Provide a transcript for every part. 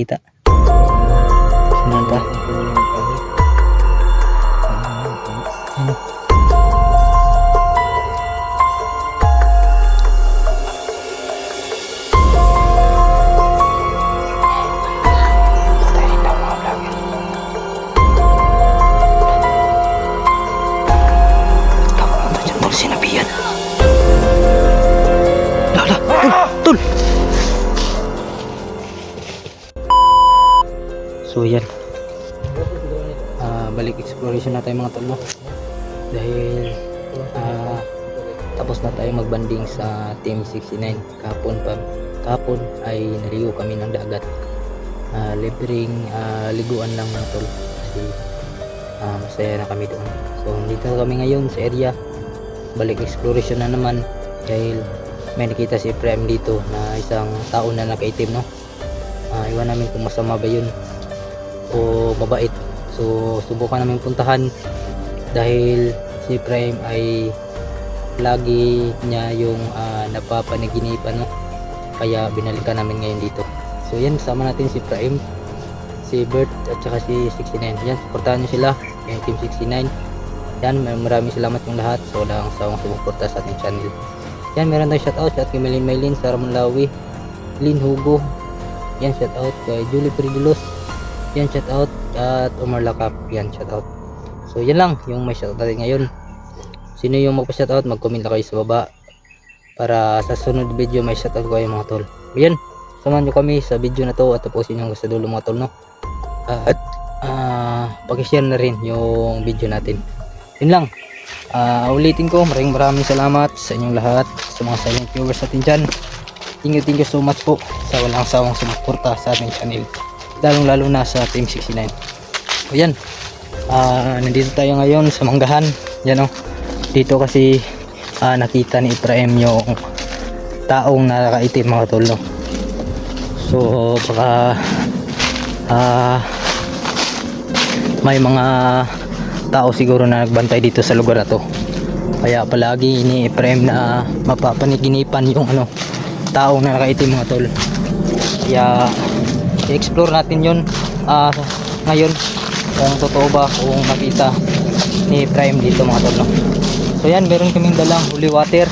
Kita. Sunan pa. Ano? Sinabihan. Lala, tul. So yan. Balik exploration na tayo mga tol, no? Dahil tapos na tayo magbanding sa Team 69 kapon ay naligo kami ng dagat. Libreng liguan lang mga tol kasi masaya na kami doon. So dito kami ngayon sa area. Balik exploration na naman dahil may nakita si Prime dito na isang tao na nakaitim, no? Iwan namin kung masama ba yun o mabait. So subukan namin puntahan dahil si Prime ay lagi niya yung napapanaginipan, no? Kaya binalikan namin ngayon dito. So yan, kasama natin si Prime, si Bert at saka si 69. Yan, supportahan nyo sila, yung Team 69. Yan, maraming salamat yung lahat sa walang sawang sumuporta sa ating channel. Yan, meron tayong shoutout sa ating Maylin, Sarah Manlawi, Lynn Hugo. Yan, shoutout kay Julie Peridilos. Yan, shoutout at Omar Lakap. Yan, shoutout. So yan lang yung may shoutout natin ngayon. Sino yung magpa-shoutout, mag-comment na kayo sa baba para sa sunod video may shoutout ko kayo mga tol. Yan, samahan nyo kami sa video na to at tapusin nyo sa dulo mga tol, no? At pag-share na rin yung video natin. Yun lang. Ulitin ko, maraming salamat sa inyong lahat, sa mga silent viewers natin dyan. Thank you so much po sa walang sawang sumuporta sa ating channel, lalong lalo na sa Team 69. O yan, nandito tayo ngayon sa Manggahan. Yan, o, dito kasi nakita ni Ibrahim yung taong nakaitim mga tol, no? So baka may mga tao siguro na nagbantay dito sa lugar na to, kaya palagi ni Efrem na mapapaniginipan yung taong na nakaitim mga tol. Kaya i-explore natin yun ngayon kung totoo ba, kung makita ni Efrem dito mga tol, no? So yan, meron kaming dalang holy water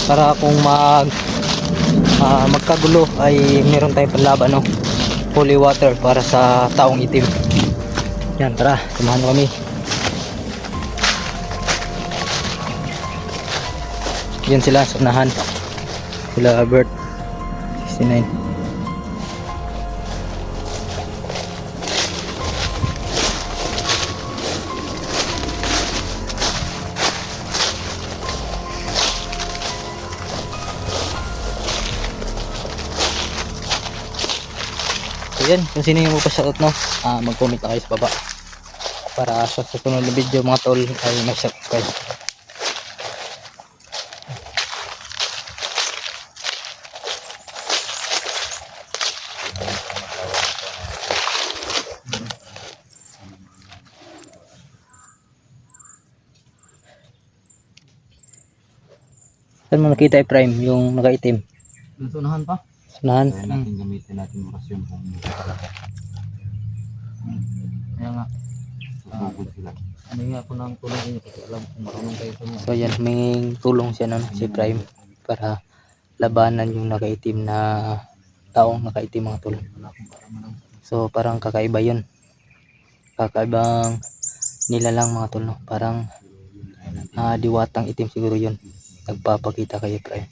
para kung magkagulo ay meron tayong panlaban, no? Holy water para sa taong itim. Yan, tara, samahan mo kami. Yan sila sa unahan, sila Bert 69. So yan, kung sino yung magpa-shoutout, no, mag-comment na kayo sa baba para sa susunod na video mga tol ay may shoutout kayo. Saan mo nakita Prime yung nakaitim? Sunahan pa? Sunahan? Kaya natin gamitin natin orasyon kung talaga. Kaya nga. Bukod sila. Ano nga ako ng tulong niyo kasi alam kung marunong kayo sa mga. So yan, may tulong siya nun, si Prime, para labanan yung nakaitim na taong nakaitim mga tol. So parang kakaiba yun. Kakaibang nilalang mga tol, no? Parang diwatang itim siguro yun. Nagpapakita kay Prime.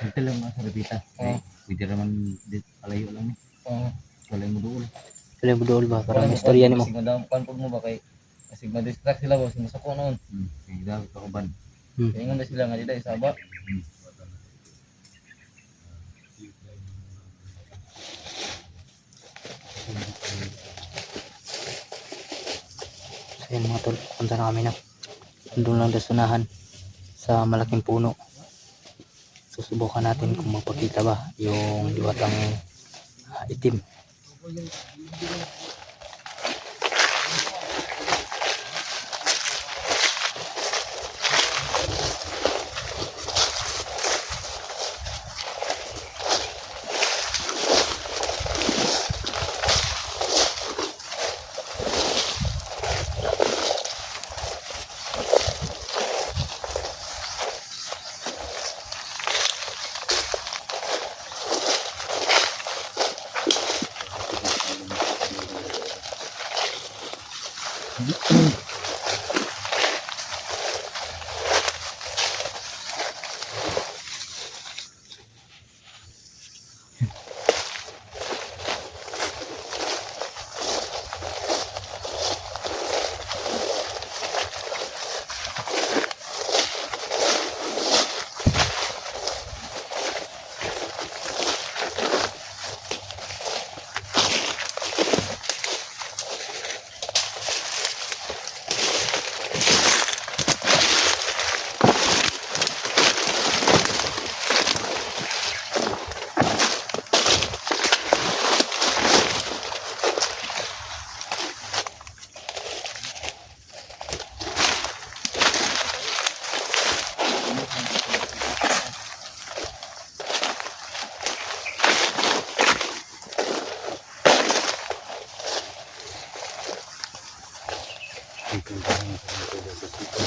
Ito lang mga sarapita. Pwede naman palayo lang eh. Walay mo doon. Walay mo doon ba? Parang istorya ni mo. Kasi madampan mo ba kay kasi ma-distract sila ba sa ko noon. Sige daw kakuban. Kaya nga sila nga dito isaba. So yan mga tol, punta na kami na. Doon lang dasunahan sa malaking puno. Susubukan natin kung mapakita ba yung diwatang itim.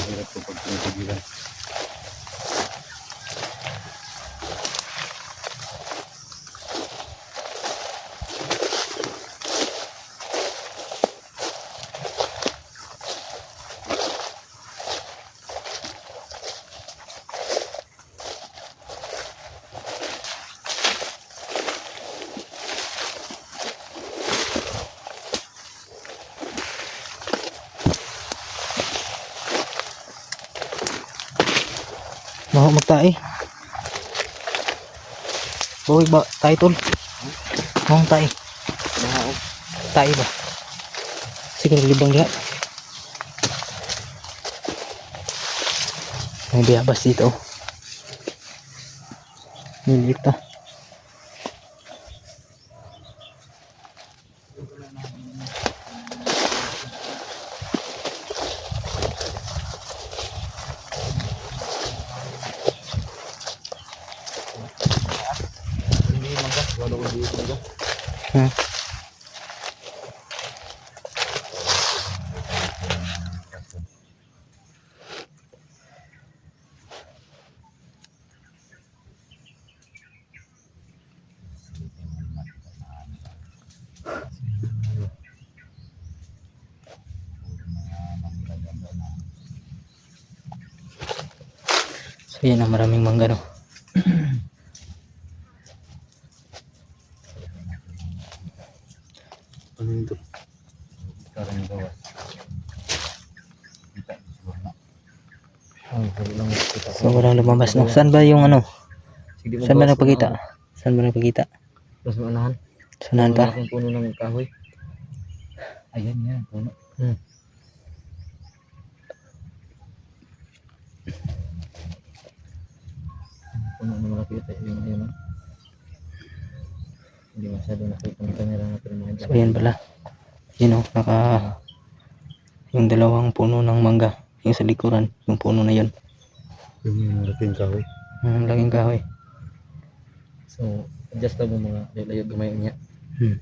Hirap ko pag pinapigilan. Mau magtae. Bawig ba tayo tol? Mau tae. Tae ba? Sige libang diha. May biyabas dito. Milit to. Hmm. So yan ang maraming mangga no. Ano ito? Karang gawas. Kita siguro na. Lang kita. So walang lumabas no. Saan ba yung ano? Saan ba nagpakita? Saan ba nagpakita? Mas maanahan. Saan pa? Malaking puno ng kahoy. Ayan yan, puno. Puno na malapit yung ayun. Hindi masyado nakita ng camera natin. So yan pala. Yun o, naka yung dalawang puno ng mangga. Yung sa likuran, yung puno na yun. Yung malaking kahoy. Laging kahoy. So, adjust lang mo mga layo gamay niya.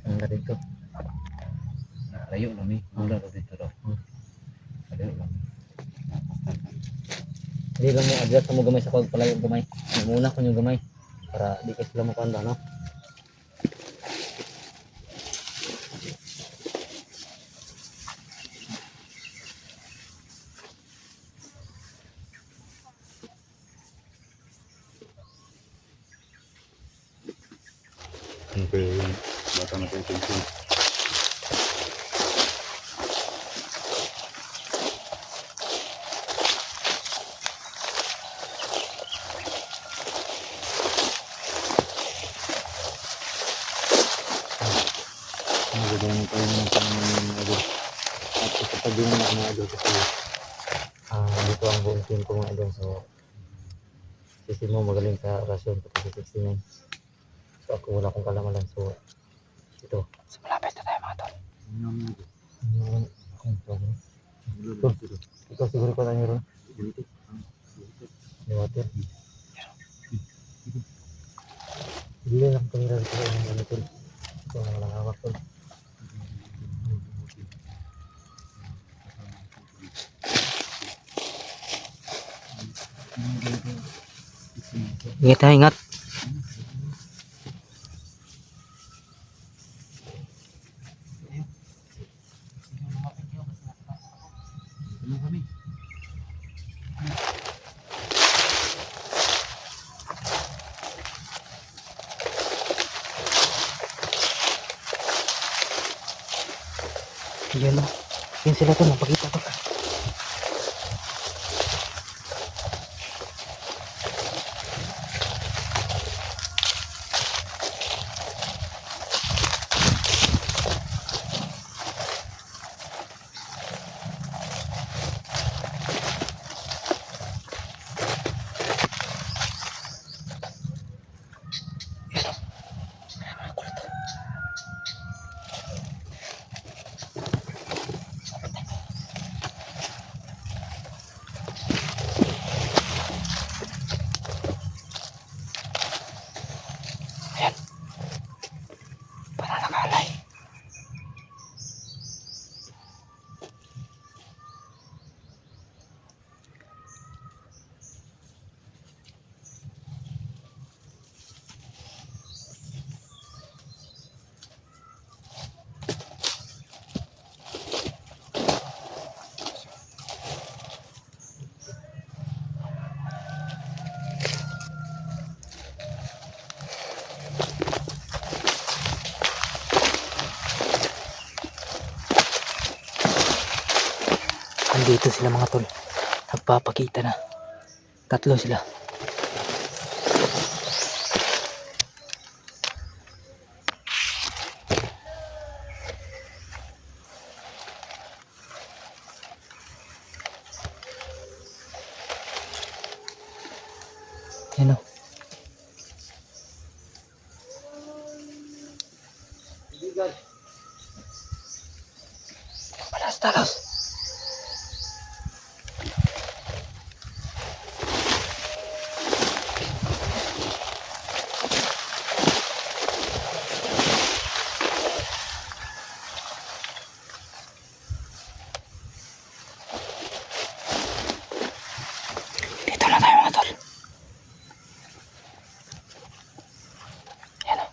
Ang dito. Layo lang ni. Mula na dito daw. Layo lang. Hindi lang mo adjust mo gamay sa pagpalayo gamay. Muna ko yung gamay para di ka sila makanda, no? Okay, bata na kayo tension. Nagagawin tayo ng mga idol. At kapag yung mga idol kasi dito ang buong team ko mga idol. So, sisi mo magaling sa rasyon pati 69. So ako wala akong kalamalan. So ito. So malapit na tayo mga tol. Ikaw siguro pa tayo ron. May water. Hindi lang kamera dito ng ano tol. Ito ang walang hawak tol. Ingat ha, ingat. Yun o. Yun sila tol, napakita tol. Para nakalay. Nandito sila mga tol. Nagpapakita na. Tatlo sila. Yan o. Talos, talos. Dito na tayo mga tol. Yan o.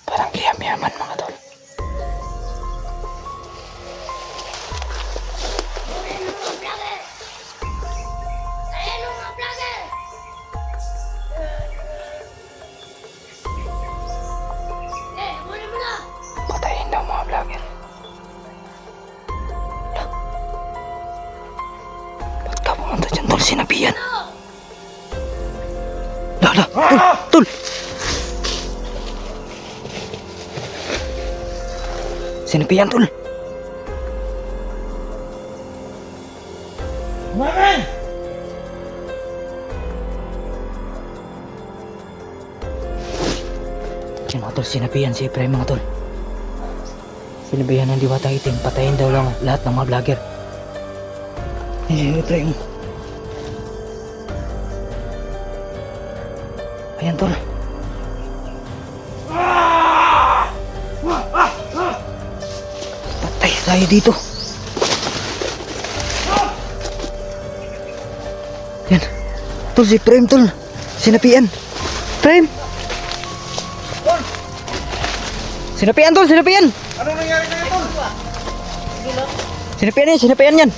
Parang kiyam-yaman mga tol. Patayin daw mga vlogger. Ba't ka pumunta dyan tol? Sinabihan. Lala! Tol! Tol! Sinabihan tol! Yan mga tol, sinabihan si Efraim mga tol. Sinabihan ng Diwata Itim, patayin daw lang lahat ng mga vlogger. Si Efraim. Ayan tol. Patay tayo dito. Yan. Tol, si Efraim tol. Sinabihan. Efraim. Sinapian tol, sinapian. Ano nangyari na ito? Sinapian yan, sinapian yan.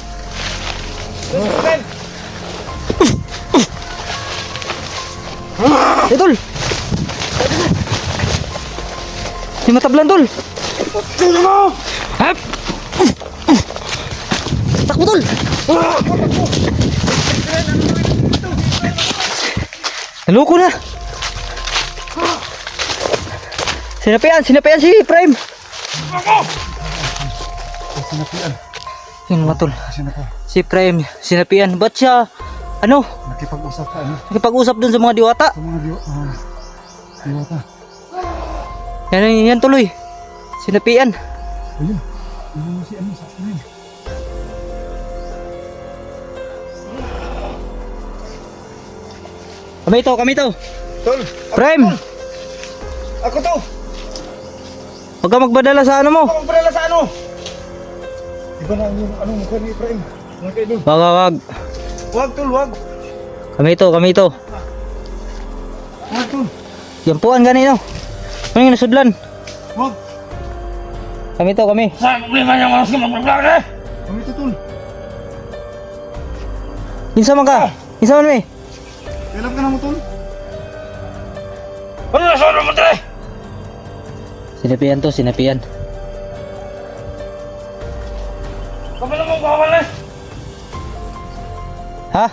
Eh tol. Di matablan tol. Sino mo? Hap. Takbo tol. Naloko na. Sinapian si Prime. Sinapian. Yun mga tol. Sinapian. Si Prime, sinapian. Ba't siya, ano, Nakipag-usap ka, ano? nakipag-usap dun sa mga diwata? Sa mga diwata. Yan tuloy. Sinapian. Ayun. Ano mo si ano sa akin? Kami to. Tol! Prime, Ako to! huwag ka magbadala sa ano mo. Ako magpadala sa ano? Iba na yung ano mukha ni Efraim. Mga kaidol. Wag. Wag tol, wag. Kami ito. Wag tol. Yampuan gani no. Ano yung nasudlan? Wag. Kami. Sa problema niya malas ka mag-vlog eh. Kami ito tol. Insa man ka? Insa man mi? Kailan ka na mo tol? Ano na sa mo tre? Sinapian. Kapala mo bawal eh. Ha?